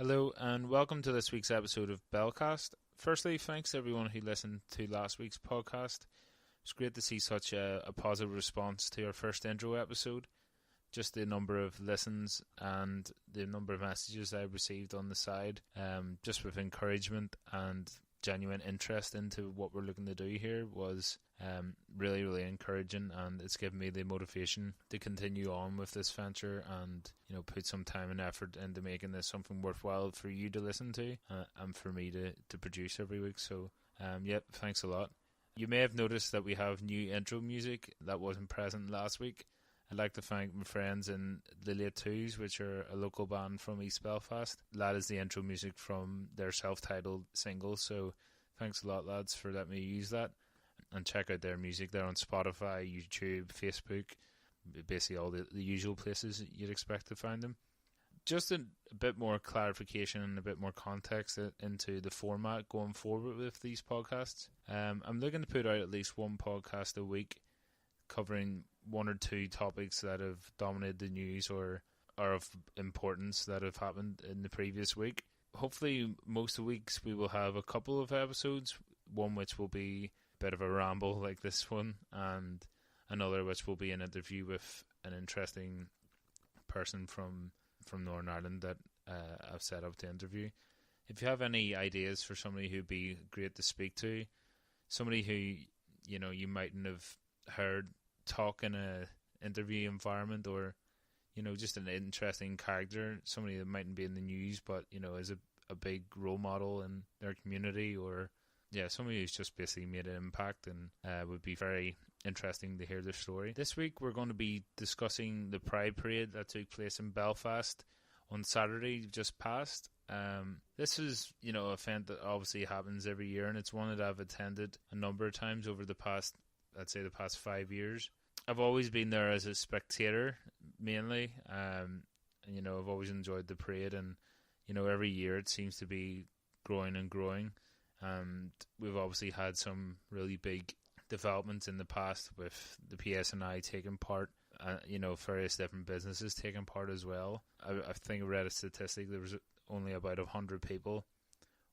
Hello and welcome to this week's episode of Belfast. Firstly, thanks to everyone who listened to last week's podcast. It's great to see such a positive response to our first intro episode. Just the number of listens and the number of messages I received on the side, just with encouragement and genuine interest into what we're looking to do here was really encouraging, and it's given me the motivation to continue on with this venture and put some time and effort into making this something worthwhile for you to listen to and for me to produce every week. So thanks a lot. You may have noticed that we have new intro music that wasn't present last week. I'd like to thank my friends in the Late Twos, which are a local band from East Belfast. That is the intro music from their self-titled single, so thanks a lot, lads, for letting me use that. And check out their music. They're on Spotify, YouTube, Facebook, basically all the usual places you'd expect to find them. Just a bit more clarification and a bit more context into the format going forward with these podcasts. I'm looking to put out at least one podcast a week covering one or two topics that have dominated the news or are of importance that have happened in the previous week. Hopefully most of the weeks we will have a couple of episodes, one which will be a bit of a ramble like this one, and another which will be an interview with an interesting person from Northern Ireland that I've set up to interview. If you have any ideas for somebody who'd be great to speak to, somebody who you mightn't have heard talk in a interview environment, or just an interesting character, somebody that mightn't be in the news but is a big role model in their community, or somebody who's just basically made an impact, and would be very interesting to hear their story. This week we're going to be discussing the Pride Parade that took place in Belfast on Saturday just past. This is an event that obviously happens every year, and it's one that I've attended a number of times over the past 5 years. I've always been there as a spectator mainly, and I've always enjoyed the parade, and every year it seems to be growing and growing, and we've obviously had some really big developments in the past with the PSNI taking part, various different businesses taking part as well. I think I read a statistic, there was only about 100 people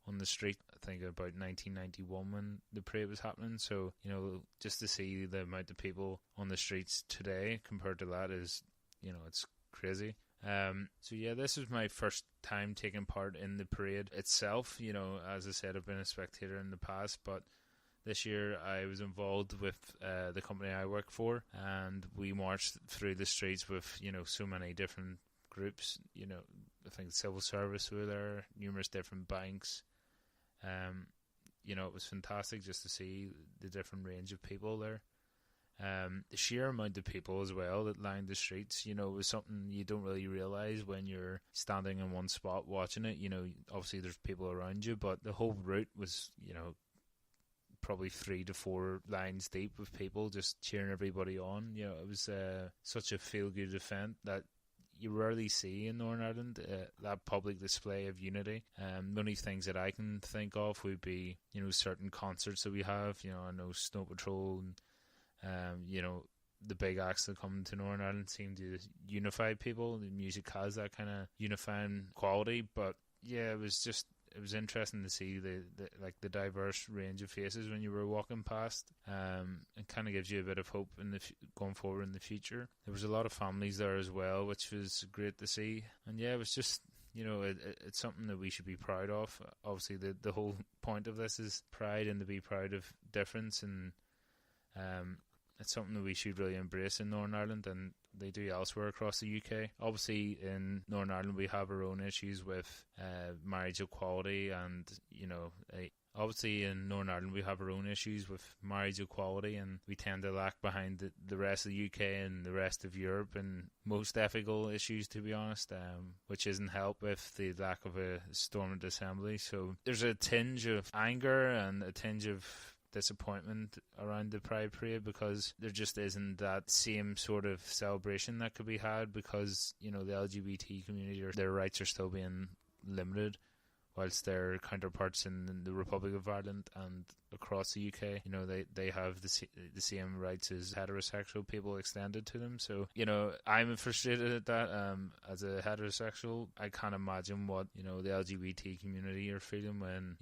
on the street, I think about 1991 when the parade was happening. So, just to see the amount of people on the streets today compared to that is, it's crazy. This is my first time taking part in the parade itself. As I said, I've been a spectator in the past, but this year I was involved with the company I work for, and we marched through the streets with, so many different groups. I think civil service were there, numerous different banks. It was fantastic just to see the different range of people there. The sheer amount of people as well that lined the streets, was something you don't really realise when you're standing in one spot watching it. Obviously there's people around you, but the whole route was, probably 3 to 4 lines deep with people just cheering everybody on. It was such a feel-good event that you rarely see in Northern Ireland, that public display of unity. The only things that I can think of would be, certain concerts that we have. I know Snow Patrol and, the big acts that come to Northern Ireland seem to unify people. The music has that kind of unifying quality, but it was interesting to see the diverse range of faces when you were walking past. It kind of gives you a bit of hope going forward in the future. There was a lot of families there as well, which was great to see. And it was just, it's something that we should be proud of. Obviously, the whole point of this is pride, and to be proud of difference, and it's something that we should really embrace in Northern Ireland, and they do elsewhere across the UK. Obviously, in Northern Ireland, we have our own issues with marriage equality, and obviously in Northern Ireland we have our own issues with marriage equality, and we tend to lag behind the rest of the UK and the rest of Europe in most ethical issues, to be honest, which isn't helped with the lack of a stormed assembly. So there's a tinge of anger and a tinge of disappointment around the Pride Parade, because there just isn't that same sort of celebration that could be had, because the LGBT community, their rights are still being limited whilst their counterparts in the Republic of Ireland and across the UK, they have the same rights as heterosexual people extended to them. So, I'm frustrated at that. As a heterosexual, I can't imagine what, the LGBT community are feeling when,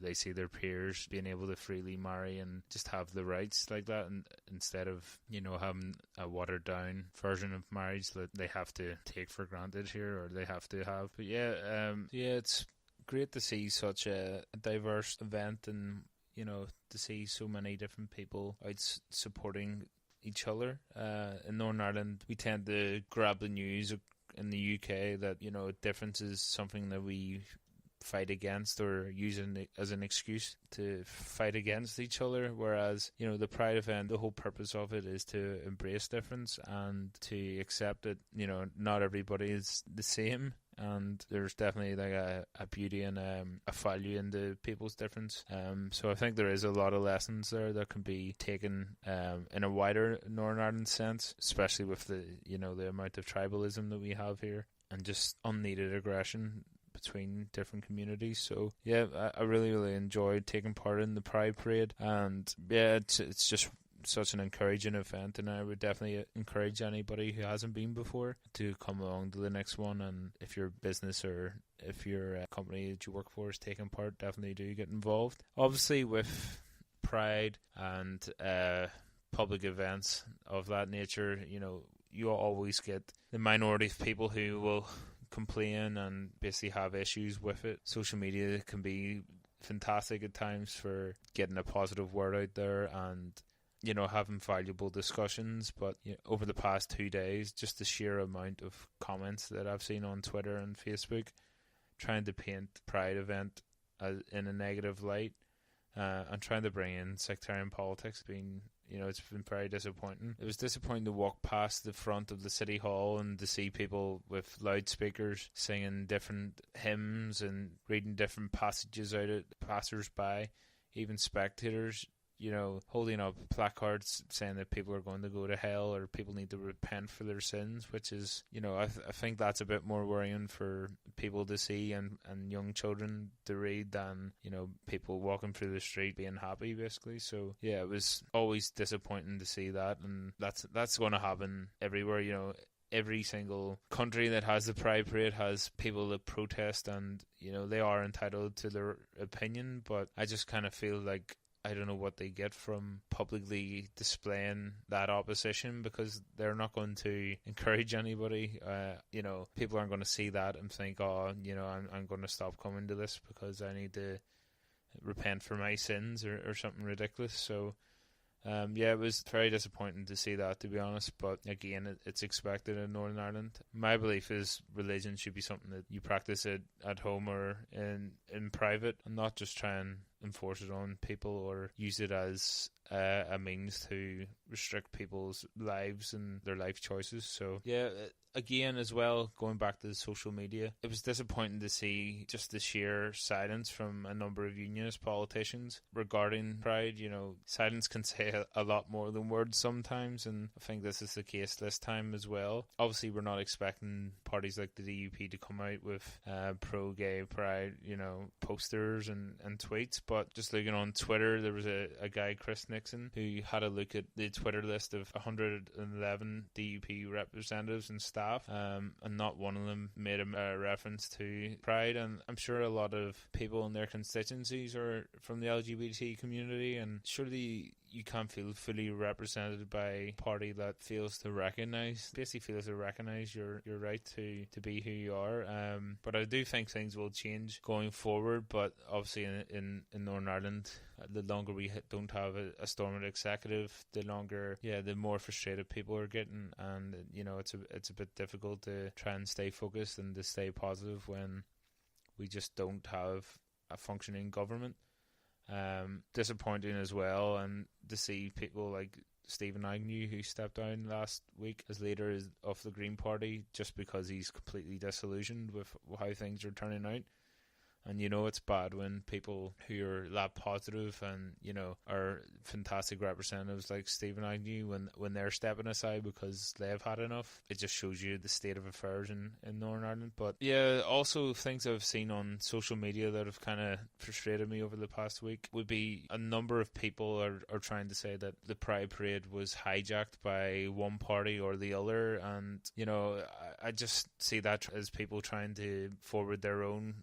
they see their peers being able to freely marry and just have the rights like that, and instead of, having a watered down version of marriage that they have to take for granted here, or they have to have. But it's great to see such a diverse event, and to see so many different people out supporting each other. In Northern Ireland, we tend to grab the news in the UK that, difference is something that we fight against or use it as an excuse to fight against each other, whereas the Pride event, the whole purpose of it is to embrace difference and to accept that not everybody is the same, and there's definitely like a beauty and a value in the people's difference. So I think there is a lot of lessons there that can be taken in a wider Northern Ireland sense, especially with the the amount of tribalism that we have here and just unneeded aggression between different communities. So I really, really enjoyed taking part in the Pride Parade, and it's just such an encouraging event, and I would definitely encourage anybody who hasn't been before to come along to the next one. And if your business or if your company that you work for is taking part, definitely do get involved. Obviously with Pride and public events of that nature, you always get the minority of people who will complain and basically have issues with it. Social media can be fantastic at times for getting a positive word out there and having valuable discussions, but over the past 2 days, just the sheer amount of comments that I've seen on Twitter and Facebook trying to paint Pride event in a negative light and trying to bring in sectarian politics, it's been very disappointing. It was disappointing to walk past the front of the City Hall and to see people with loudspeakers singing different hymns and reading different passages out at passers-by, even spectators, holding up placards saying that people are going to go to hell or people need to repent for their sins, which is, I think that's a bit more worrying for people to see and young children to read than, people walking through the street being happy, basically. So, it was always disappointing to see that, and that's going to happen everywhere, Every single country that has the Pride Parade has people that protest, and, they are entitled to their opinion, but I just kind of feel like I don't know what they get from publicly displaying that opposition, because they're not going to encourage anybody. People aren't going to see that and think, I'm going to stop coming to this because I need to repent for my sins or something ridiculous. So, it was very disappointing to see that, to be honest. But again, it's expected in Northern Ireland. My belief is religion should be something that you practice it at home or in private, and not just try and enforce it on people or use it as a means to restrict people's lives and their life choices. So again, as well, going back to the social media, it was disappointing to see just the sheer silence from a number of unionist politicians regarding Pride. Silence can say a lot more than words sometimes, and I think this is the case this time as well. Obviously, we're not expecting parties like the DUP to come out with pro-gay Pride, posters and tweets, but just looking on Twitter, there was a guy, Chris Nixon, who had a look at the Twitter list of 111 DUP representatives and staff, and not one of them made a reference to Pride. And I'm sure a lot of people in their constituencies are from the LGBT community, and surely you can't feel fully represented by a party that fails to recognise your right to be who you are. But I do think things will change going forward. But obviously in Northern Ireland, the longer we don't have a storming executive, the more frustrated people are getting, and it's a bit difficult to try and stay focused and to stay positive when we just don't have a functioning government. Disappointing as well, and to see people like Stephen Agnew, who stepped down last week as leader of the Green Party just because he's completely disillusioned with how things are turning out. And you know it's bad when people who are that positive and, you know, are fantastic representatives like Stephen Agnew, when they're stepping aside because they've had enough. It just shows you the state of affairs in Northern Ireland. But yeah, also things I've seen on social media that have kind of frustrated me over the past week would be a number of people are trying to say that the Pride Parade was hijacked by one party or the other, and you know, I just see that as people trying to forward their own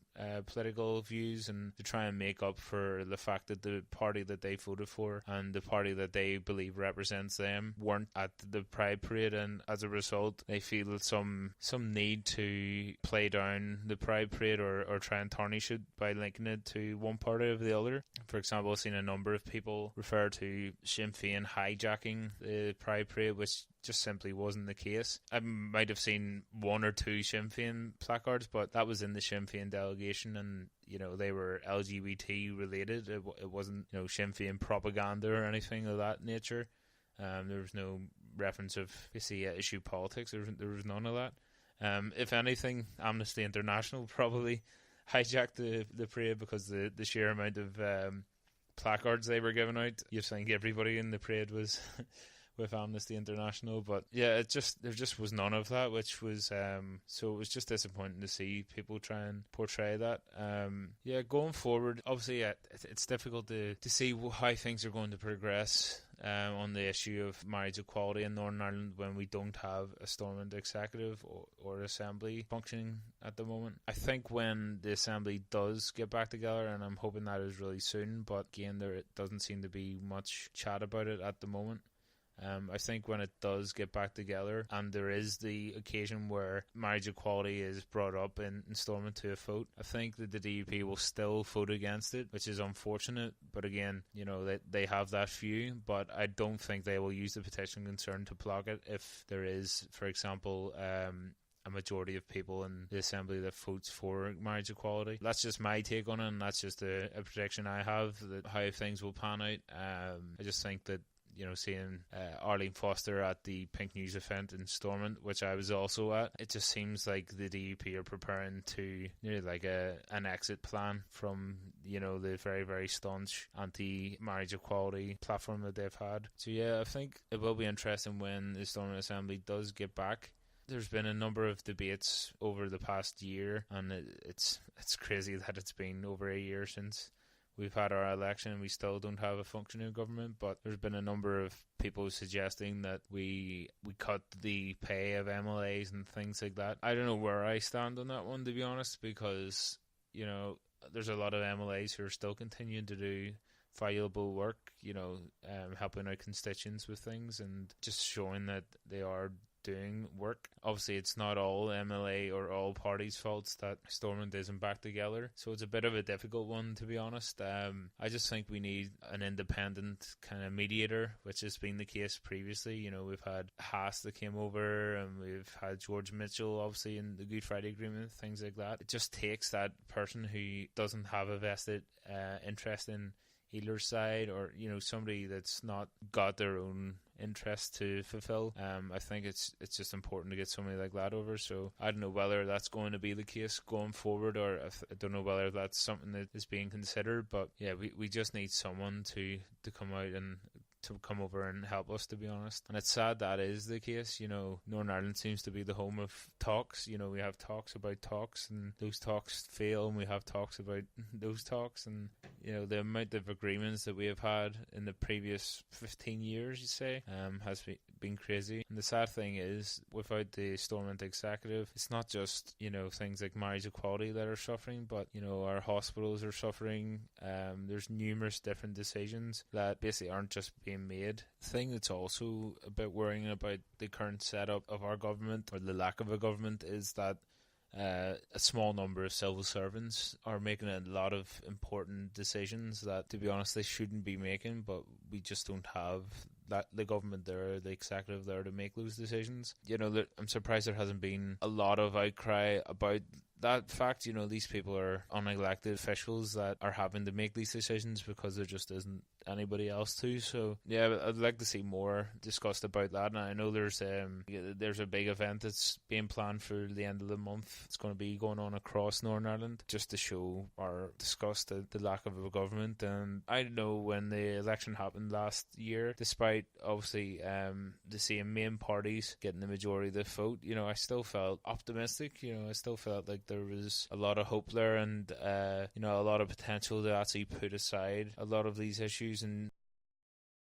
political views and to try and make up for the fact that the party that they voted for and the party that they believe represents them weren't at the Pride Parade, and as a result they feel some need to play down the Pride Parade or try and tarnish it by linking it to one party or the other. For example, I've seen a number of people refer to Sinn Féin hijacking the Pride Parade, which just simply wasn't the case. I might have seen one or two Sinn Féin placards, but that was in the Sinn Féin delegation, and you know, they were LGBT related. It wasn't, you know, Sinn Féin propaganda or anything of that nature. There was no reference of issue politics. There was none of that. If anything, Amnesty International probably hijacked the parade because the sheer amount of placards they were giving out. You think everybody in the parade was with Amnesty International, but yeah, there just was none of that, which was so it was just disappointing to see people try and portray that. Going forward, obviously, it's difficult to see how things are going to progress on the issue of marriage equality in Northern Ireland when we don't have a Stormont executive or assembly functioning at the moment. I think when the assembly does get back together, and I'm hoping that is really soon, but again, there doesn't seem to be much chat about it at the moment. I think when it does get back together and there is the occasion where marriage equality is brought up in Stormont to a vote, I think that the DUP will still vote against it, which is unfortunate. But again, you know, they have that view, but I don't think they will use the petition concern to block it if there is, for example, a majority of people in the assembly that votes for marriage equality. That's just my take on it, and that's just a prediction I have that how things will pan out. I just think that, you know, seeing Arlene Foster at the Pink News event in Stormont, which I was also at, it just seems like the DUP are preparing to nearly like an exit plan from, you know, the very, very staunch anti-marriage equality platform that they've had. So yeah, I think it will be interesting when the Stormont Assembly does get back. There's been a number of debates over the past year, and it's crazy that it's been over a year since we've had our election and we still don't have a functioning government. But there's been a number of people suggesting that we cut the pay of MLAs and things like that. I don't know where I stand on that one, to be honest, because, you know, there's a lot of MLAs who are still continuing to do valuable work, you know, helping out constituents with things and just showing that they are doing work. Obviously, it's not all MLA or all parties' faults that Stormont isn't back together, so it's a bit of a difficult one, to be honest. I just think we need an independent kind of mediator, which has been the case previously. You know, we've had Haas that came over, and we've had George Mitchell, obviously, in the Good Friday Agreement, things like that. It just takes that person who doesn't have a vested interest in either side, or, you know, somebody that's not got their own interest to fulfill. I think it's just important to get somebody like that over. So I don't know whether that's going to be the case going forward, or I don't know whether that's something that is being considered. But yeah, we just need someone to come out and to come over and help us, to be honest. And it's sad that is the case. You know, Northern Ireland seems to be the home of talks. You know, we have talks about talks, and those talks fail, and we have talks about those talks. And, you know, the amount of agreements that we have had in the previous 15 years, you say, has been crazy. And the sad thing is, without the Stormont executive, it's not just, you know, things like marriage equality that are suffering, but, you know, our hospitals are suffering. There's numerous different decisions that basically aren't just being made. The thing that's also a bit worrying about the current setup of our government, or the lack of a government, is that a small number of civil servants are making a lot of important decisions that, to be honest, they shouldn't be making, but we just don't have the government there, the executive there, to make those decisions. You know, I'm surprised there hasn't been a lot of outcry about that fact, these people are unelected officials that are having to make these decisions because there just isn't anybody else to. So yeah, I'd like to see more discussed about that. And I know there's a big event that's being planned for the end of the month. It's going to be going on across Northern Ireland just to show or discuss the lack of a government. And I know when the election happened last year, despite obviously the same main parties getting the majority of the vote, I still felt optimistic. I still felt like there was a lot of hope there, and a lot of potential to actually put aside a lot of these issues and